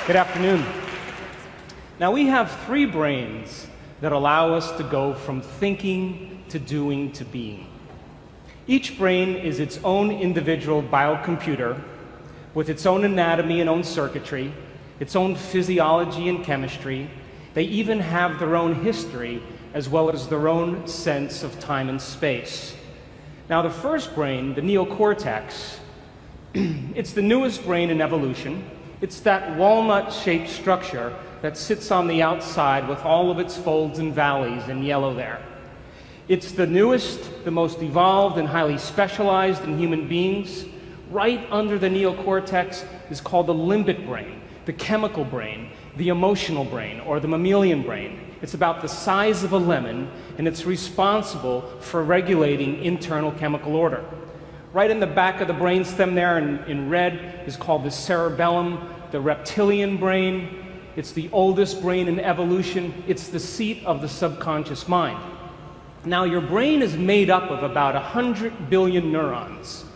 Good afternoon. Now, we have three brains that allow us to go from thinking to doing to being. Each brain is its own individual biocomputer with its own anatomy and own circuitry, its own physiology and chemistry. They even have their own history as well as their own sense of time and space. Now, the first brain, the neocortex, it's the newest brain in evolution. It's that walnut-shaped structure that sits on the outside with all of its folds and valleys in yellow there. It's the newest, the most evolved and highly specialized in human beings. Right under the neocortex is called the limbic brain, the chemical brain, the emotional brain, or the mammalian brain. It's about the size of a lemon, and it's responsible for regulating internal chemical order. Right in the back of the brainstem there in red is called the cerebellum, the reptilian brain. It's the oldest brain in evolution. It's the seat of the subconscious mind. Now, your brain is made up of about 100 billion neurons.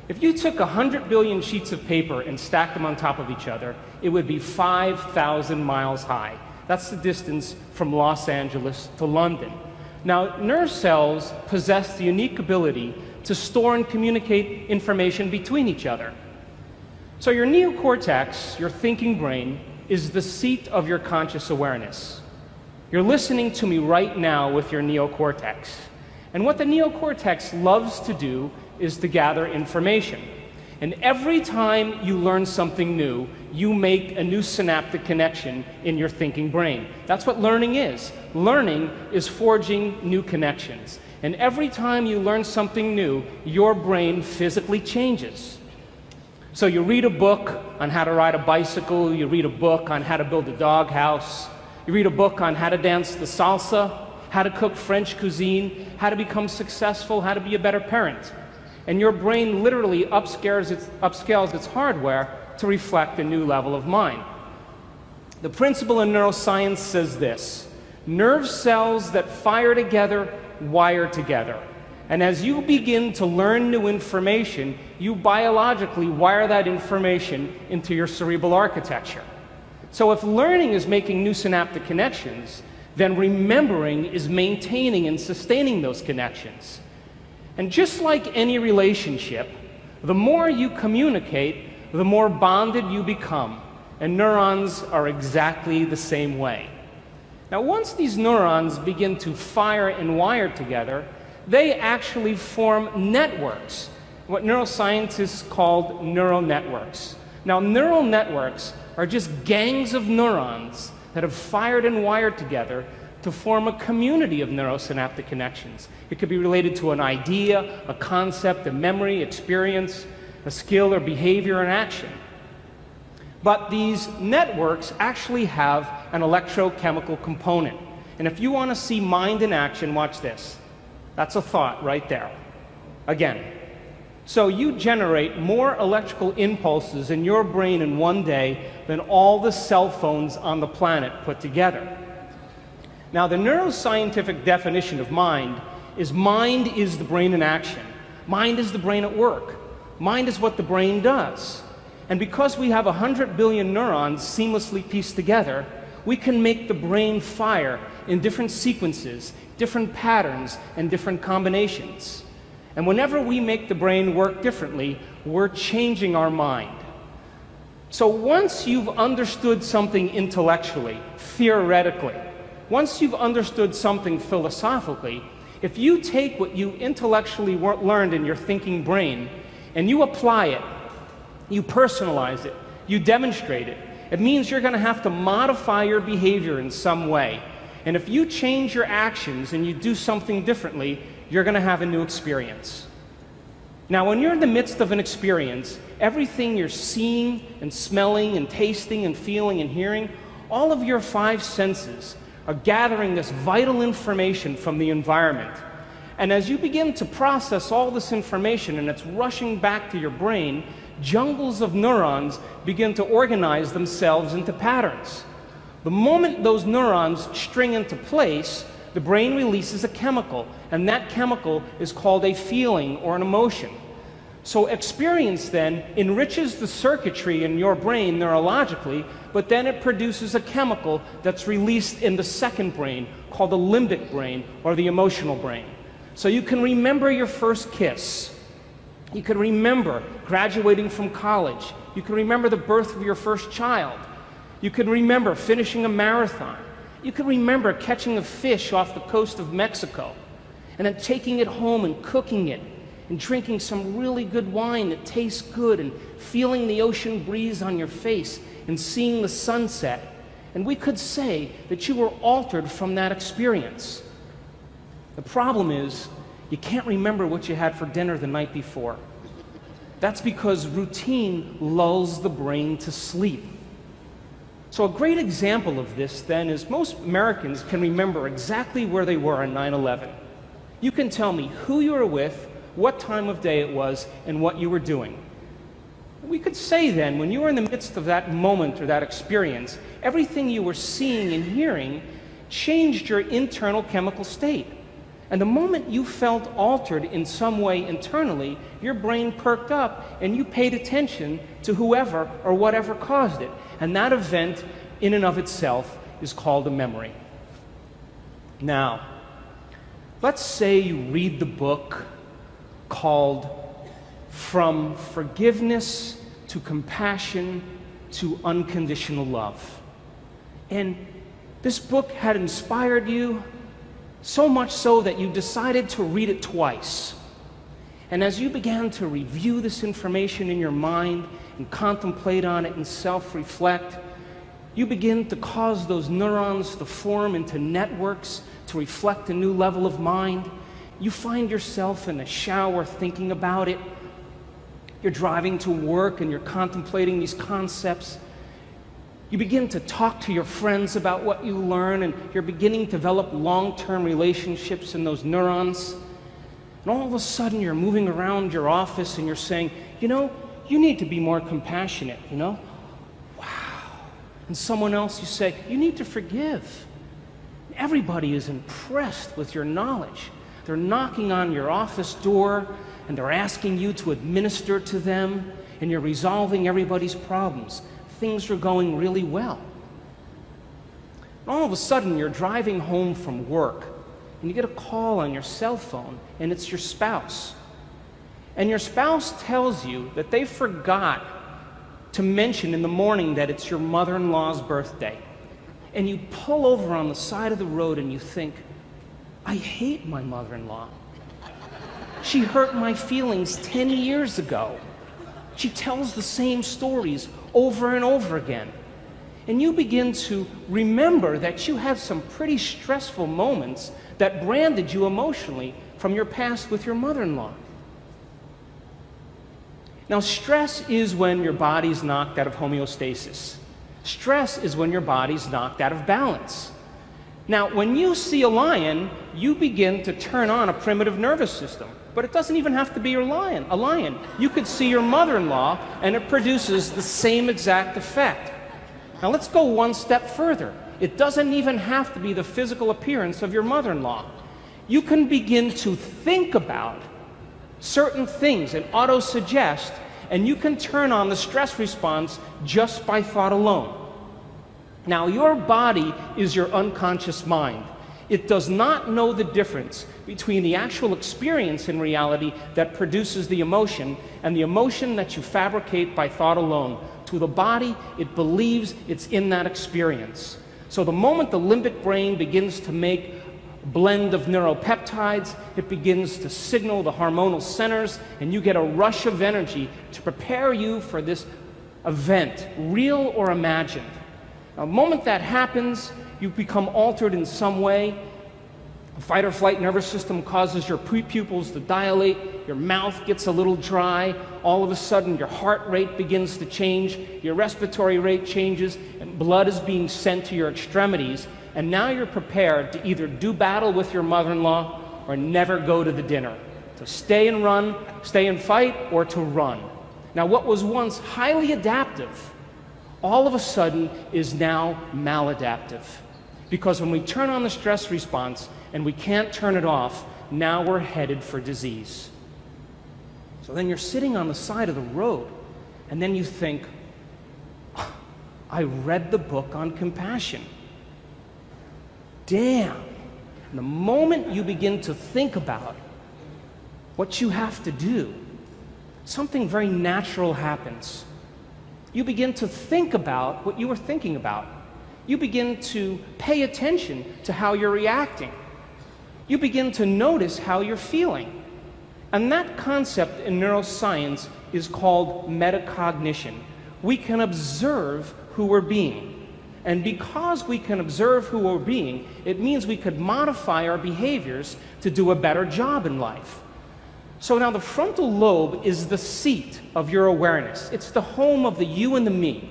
If you took 100 billion sheets of paper and stacked them on top of each other, it would be 5,000 miles high. That's the distance from Los Angeles to London. Now, nerve cells possess the unique ability to store and communicate information between each other. So your neocortex, your thinking brain, is the seat of your conscious awareness. You're listening to me right now with your neocortex. And what the neocortex loves to do is to gather information. And every time you learn something new, you make a new synaptic connection in your thinking brain. That's what learning is. Learning is forging new connections. And every time you learn something new, your brain physically changes. So you read a book on how to ride a bicycle, you read a book on how to build a doghouse, you read a book on how to dance the salsa, how to cook French cuisine, how to become successful, how to be a better parent. And your brain literally upscales its hardware to reflect a new level of mind. The principle in neuroscience says this: nerve cells that fire together wire together. And as you begin to learn new information, you biologically wire that information into your cerebral architecture. So if learning is making new synaptic connections, then remembering is maintaining and sustaining those connections. And just like any relationship, the more you communicate, the more bonded you become. And neurons are exactly the same way. Now, once these neurons begin to fire and wire together, they actually form networks, what neuroscientists call neural networks. Now, neural networks are just gangs of neurons that have fired and wired together to form a community of neurosynaptic connections. It could be related to an idea, a concept, a memory, experience, a skill or behavior and action. But these networks actually have an electrochemical component. And if you want to see mind in action, watch this. That's a thought right there. Again. So you generate more electrical impulses in your brain in one day than all the cell phones on the planet put together. Now, the neuroscientific definition of mind is the brain in action. Mind is the brain at work. Mind is what the brain does. And because we have 100 billion neurons seamlessly pieced together, we can make the brain fire in different sequences, different patterns, and different combinations. And whenever we make the brain work differently, we're changing our mind. So once you've understood something intellectually, theoretically, once you've understood something philosophically, if you take what you intellectually learned in your thinking brain and you apply it, you personalize it, you demonstrate it, it means you're going to have to modify your behavior in some way. And if you change your actions and you do something differently, you're going to have a new experience. Now, when you're in the midst of an experience, everything you're seeing and smelling and tasting and feeling and hearing, all of your five senses are gathering this vital information from the environment. And as you begin to process all this information and it's rushing back to your brain, jungles of neurons begin to organize themselves into patterns. The moment those neurons string into place, the brain releases a chemical, and that chemical is called a feeling or an emotion. So experience then enriches the circuitry in your brain neurologically, but then it produces a chemical that's released in the second brain called the limbic brain, or the emotional brain. So you can remember your first kiss. You can remember graduating from college. You can remember the birth of your first child. You can remember finishing a marathon. You can remember catching a fish off the coast of Mexico and then taking it home and cooking it and drinking some really good wine that tastes good and feeling the ocean breeze on your face and seeing the sunset. And we could say that you were altered from that experience. The problem is, you can't remember what you had for dinner the night before. That's because routine lulls the brain to sleep. So a great example of this then is most Americans can remember exactly where they were on 9/11. You can tell me who you were with, what time of day it was, and what you were doing. We could say then, when you were in the midst of that moment or that experience, everything you were seeing and hearing changed your internal chemical state. And the moment you felt altered in some way internally, your brain perked up and you paid attention to whoever or whatever caused it. And that event, in and of itself, is called a memory. Now, let's say you read the book called From Forgiveness to Compassion to Unconditional Love. And this book had inspired you so much so that you decided to read it twice. And as you began to review this information in your mind and contemplate on it and self-reflect, you begin to cause those neurons to form into networks to reflect a new level of mind. You find yourself in the shower thinking about it. You're driving to work and you're contemplating these concepts. You begin to talk to your friends about what you learn, and you're beginning to develop long-term relationships in those neurons. And all of a sudden you're moving around your office and you're saying, you know, you need to be more compassionate, you know? Wow. And someone else, you say, you need to forgive. Everybody is impressed with your knowledge. They're knocking on your office door and they're asking you to administer to them, and you're resolving everybody's problems. Things are going really well. And all of a sudden you're driving home from work and you get a call on your cell phone and it's your spouse. And your spouse tells you that they forgot to mention in the morning that it's your mother-in-law's birthday. And you pull over on the side of the road and you think, I hate my mother-in-law. She hurt my feelings 10 years ago. She tells the same stories over and over again. And you begin to remember that you had some pretty stressful moments that branded you emotionally from your past with your mother-in-law. Now, stress is when your body's knocked out of homeostasis. Stress is when your body's knocked out of balance. Now, when you see a lion, you begin to turn on a primitive nervous system. But it doesn't even have to be a lion. You could see your mother-in-law, and it produces the same exact effect. Now, let's go one step further. It doesn't even have to be the physical appearance of your mother-in-law. You can begin to think about certain things and auto-suggest, and you can turn on the stress response just by thought alone. Now, your body is your unconscious mind. It does not know the difference between the actual experience in reality that produces the emotion and the emotion that you fabricate by thought alone. To the body, it believes it's in that experience. So the moment the limbic brain begins to make a blend of neuropeptides, it begins to signal the hormonal centers, and you get a rush of energy to prepare you for this event, real or imagined. Now, the moment that happens, you become altered in some way. The fight or flight nervous system causes your pupils to dilate, your mouth gets a little dry, all of a sudden your heart rate begins to change, your respiratory rate changes, and blood is being sent to your extremities, and now you're prepared to either do battle with your mother-in-law or never go to the dinner, to stay and run, stay and fight, or to run. Now, what was once highly adaptive, all of a sudden is now maladaptive. Because when we turn on the stress response and we can't turn it off, now we're headed for disease. So then you're sitting on the side of the road, and then you think, I read the book on compassion. Damn. And the moment you begin to think about what you have to do, something very natural happens. You begin to think about what you were thinking about. You begin to pay attention to how you're reacting. You begin to notice how you're feeling. And that concept in neuroscience is called metacognition. We can observe who we're being. And because we can observe who we're being, it means we could modify our behaviors to do a better job in life. So now the frontal lobe is the seat of your awareness. It's the home of the you and the me.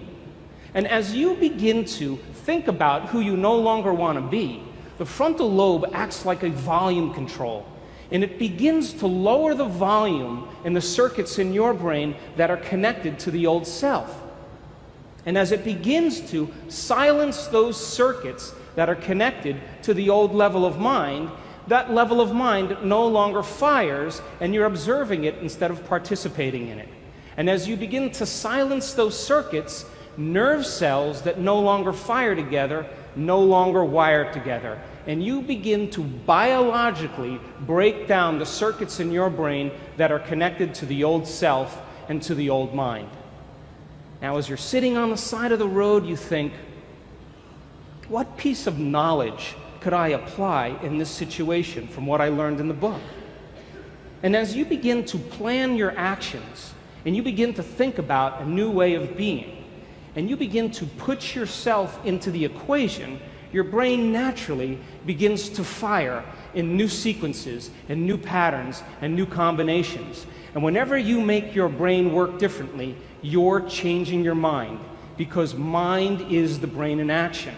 And as you begin to think about who you no longer want to be, the frontal lobe acts like a volume control. And it begins to lower the volume in the circuits in your brain that are connected to the old self. And as it begins to silence those circuits that are connected to the old level of mind, that level of mind no longer fires, and you're observing it instead of participating in it. And as you begin to silence those circuits, nerve cells that no longer fire together no longer wire together. And you begin to biologically break down the circuits in your brain that are connected to the old self and to the old mind. Now, as you're sitting on the side of the road, you think, what piece of knowledge could I apply in this situation from what I learned in the book? And as you begin to plan your actions, and you begin to think about a new way of being, and you begin to put yourself into the equation, your brain naturally begins to fire in new sequences and new patterns and new combinations. And whenever you make your brain work differently, you're changing your mind, because mind is the brain in action.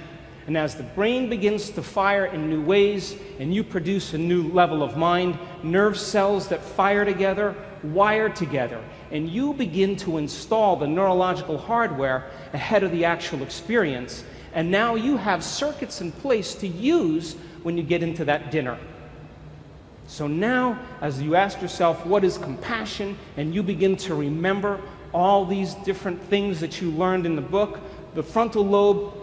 And as the brain begins to fire in new ways and you produce a new level of mind, nerve cells that fire together wire together, and you begin to install the neurological hardware ahead of the actual experience. And now you have circuits in place to use when you get into that dinner. So now, as you ask yourself, what is compassion? And you begin to remember all these different things that you learned in the book, the frontal lobe,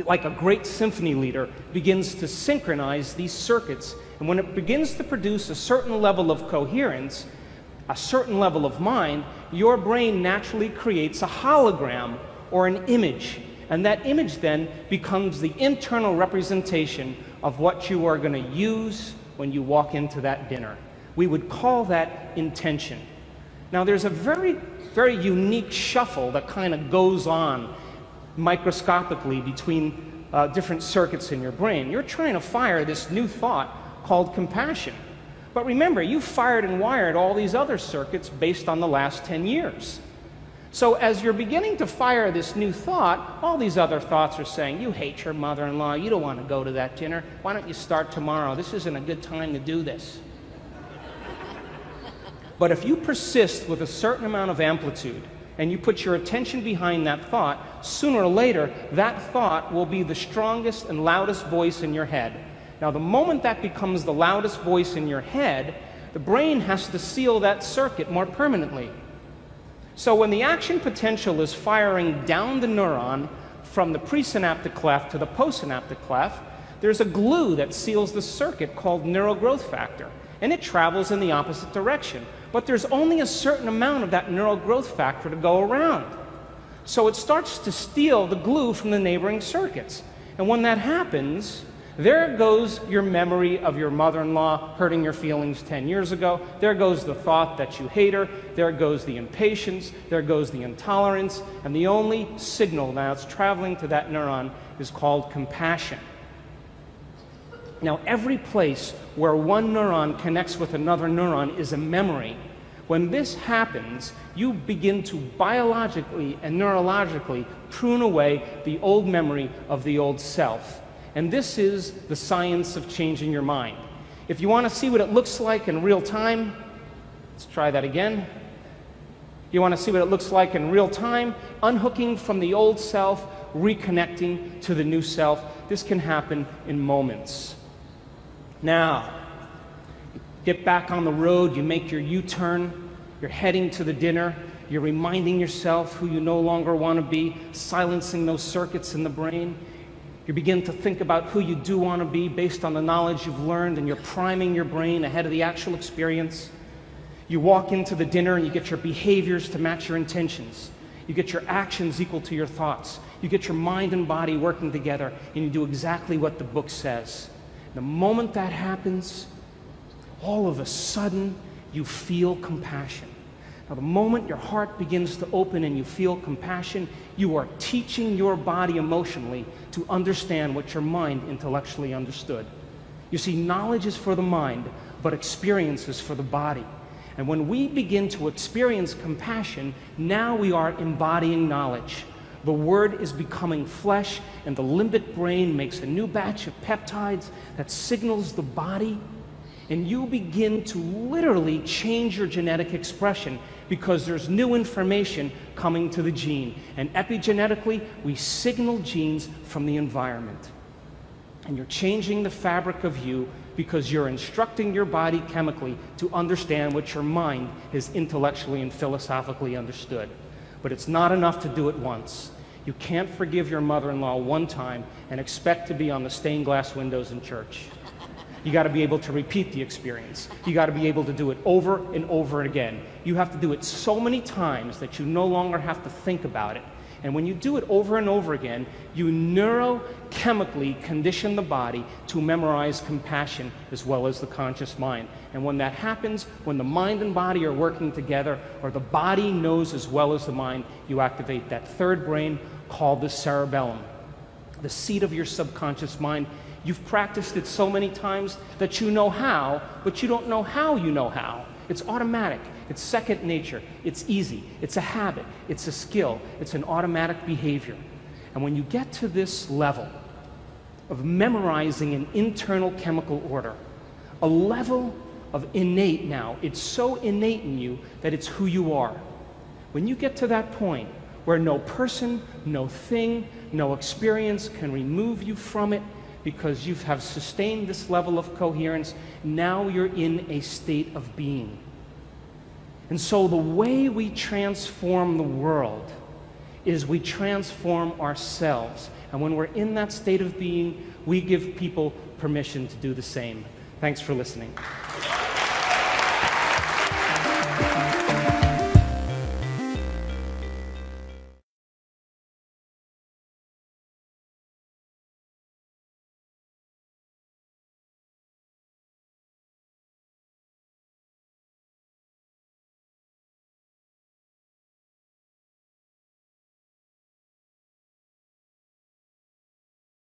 like a great symphony leader, begins to synchronize these circuits. And when it begins to produce a certain level of coherence, a certain level of mind, your brain naturally creates a hologram or an image. And that image then becomes the internal representation of what you are going to use when you walk into that dinner. We would call that intention. Now, there's a very, very unique shuffle that kind of goes on microscopically between different circuits in your brain. You're trying to fire this new thought called compassion. But remember, you fired and wired all these other circuits based on the last 10 years. So as you're beginning to fire this new thought, all these other thoughts are saying, you hate your mother-in-law, you don't want to go to that dinner, why don't you start tomorrow? This isn't a good time to do this. But if you persist with a certain amount of amplitude, and you put your attention behind that thought, sooner or later, that thought will be the strongest and loudest voice in your head. Now, the moment that becomes the loudest voice in your head, the brain has to seal that circuit more permanently. So when the action potential is firing down the neuron from the presynaptic cleft to the postsynaptic cleft, there's a glue that seals the circuit called neural growth factor, and it travels in the opposite direction. But there's only a certain amount of that neural growth factor to go around. So it starts to steal the glue from the neighboring circuits. And when that happens, there goes your memory of your mother-in-law hurting your feelings 10 years ago. There goes the thought that you hate her. There goes the impatience. There goes the intolerance. And the only signal now that's traveling to that neuron is called compassion. Now, every place where one neuron connects with another neuron is a memory. When this happens, you begin to biologically and neurologically prune away the old memory of the old self. And this is the science of changing your mind. If you want to see what it looks like in real time, let's try that again. You want to see what it looks like in real time, unhooking from the old self, reconnecting to the new self. This can happen in moments. Now, get back on the road, you make your U-turn, You're heading to the dinner. You're reminding yourself who you no longer want to be, silencing those circuits in the brain. You begin to think about who you do want to be based on the knowledge you've learned, and you're priming your brain ahead of the actual experience. You walk into the dinner and you get your behaviors to match your intentions. You get your actions equal to your thoughts. You get your mind and body working together, and you do exactly what the book says. The moment that happens, all of a sudden, you feel compassion. Now, the moment your heart begins to open and you feel compassion, you are teaching your body emotionally to understand what your mind intellectually understood. You see, knowledge is for the mind, but experience is for the body. And when we begin to experience compassion, now we are embodying knowledge. The word is becoming flesh, and the limbic brain makes a new batch of peptides that signals the body, and you begin to literally change your genetic expression because there's new information coming to the gene. And epigenetically, we signal genes from the environment. And you're changing the fabric of you because you're instructing your body chemically to understand what your mind has intellectually and philosophically understood. But it's not enough to do it once. You can't forgive your mother-in-law one time and expect to be on the stained glass windows in church. You got to be able to repeat the experience. You got to be able to do it over and over again. You have to do it so many times that you no longer have to think about it. And when you do it over and over again, you neurochemically condition the body to memorize compassion as well as the conscious mind. And when that happens, when the mind and body are working together, or the body knows as well as the mind, you activate that third brain called the cerebellum, the seat of your subconscious mind. You've practiced it so many times that you know how, but you don't know how you know how. It's automatic. It's second nature. It's easy. It's a habit. It's a skill. It's an automatic behavior. And when you get to this level of memorizing an internal chemical order, a level of innate now, it's so innate in you that it's who you are. When you get to that point where no person, no thing, no experience can remove you from it, because you have sustained this level of coherence, now you're in a state of being. And so the way we transform the world is we transform ourselves. And when we're in that state of being, we give people permission to do the same. Thanks for listening.